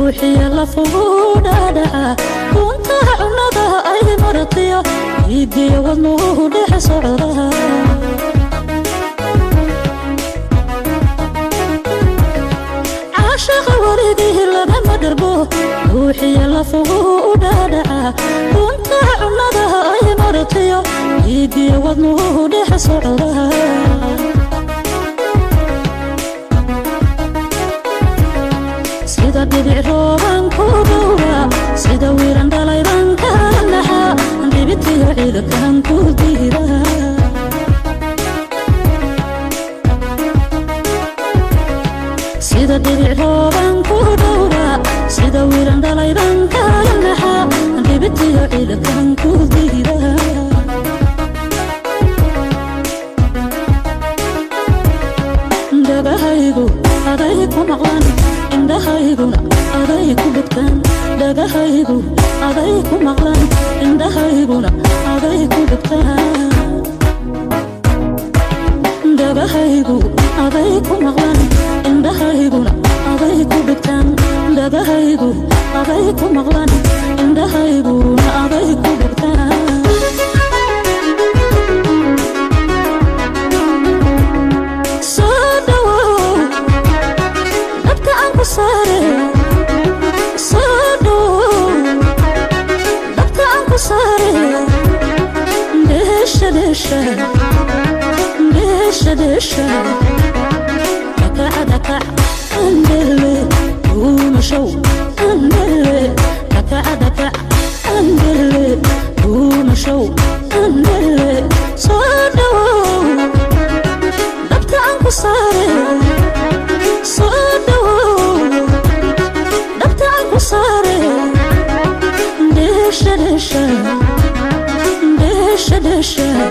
روحي يلا فوقنا دعا كنت عنادها أي مرتيا يدي ونوه دح صعرها عاشق ورده لما دربوه روحي يلا فوقنا دعا كنت عنادها أي مرتيا يدي ونوه دح صعرها sida dhibic rooban ku dhowra sida wiiran dhalayban ka naxa dhibitiyo ciidankan ku diira sida dhibic rooban ku dhowra sida wiiran dhalayban ka naxa dhibitiyo ciidankan ku diira dhagahaygu aday ku maqlan indhahayguna aday ku dhegtaan dhagahaygu aday ku maqlan indhahayguna aday ku dhegtaan dhagahaygu aday ku maqlan indhahayguna aday ku dhegtaan dhagahaygu aday ku maqlan indhahayguna aday ku dhegtaan دشا دكع دكع اندلي ومشو اندلي دكع دكع اندلي ومشو اندلي صادو دبت عنكو صاري صادو دبت عنكو صاري دشا دشا دشا دشا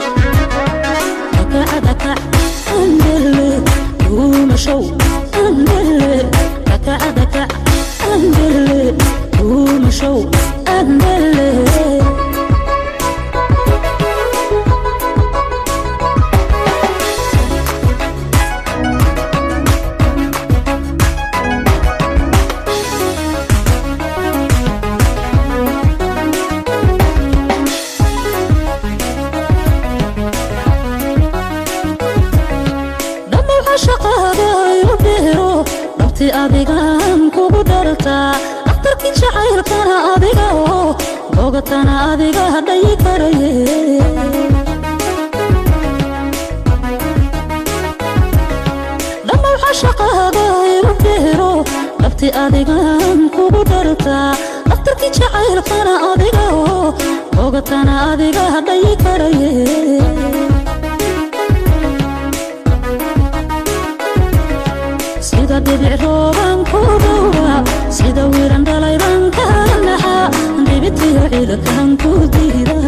دكع دكع اندلي ومشو اندلي دكع دكع اندلي ومشو اندلي adigan kugu dharta dhaqtarkii jacaylkana adiga oo bogatana adiga hadhay karaye lama shaqada iru dheero dhabti adigan kugu dharta dhaqtarkii jacaylkana adiga oo bogatana adiga hadhay karaye sida dhibic rooban ku dhowra sida wiiran dhalayban ka naxa dhibitiyo ciidankan ku diira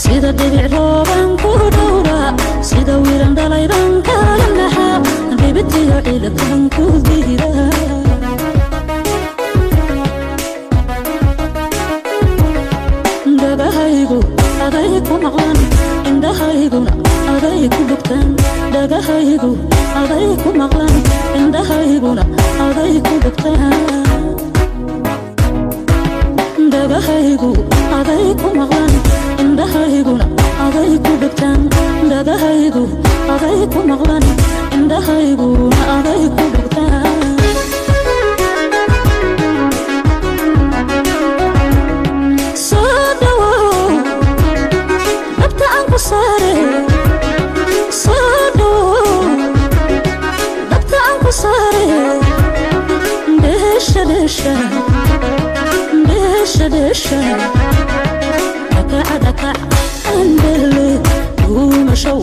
sida dhibic rooban ku dhowra sida wiiran dhalayban ka naxa dhibitiyo ciidankan ku diira dhagahaygu aday ku maqlan indhahayguna aday ku dhegtaan dhagahaygu aday ku maqlan indhahayguna aday ku dhegtaan dhagahaygu aday ku maqlan indhahayguna aday ku dhegtaan dhagahaygu aday ku maqlan indhahayguna aday ku dhegtaan دشا دشا دكع دكع اندلي ومشو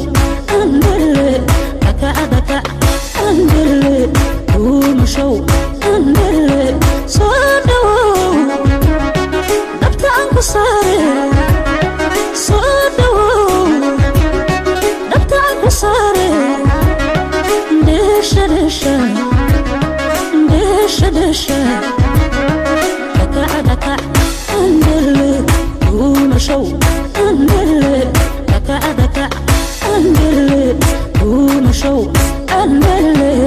اندلي دكع دكع اندلي ومشو اندلي صادو دبت عنكو صاري صادو دبت عنكو صاري دشا دشا دشا دشا دكع دكع اندلي ومشو اندلي دكع دكع اندلي ومشو mele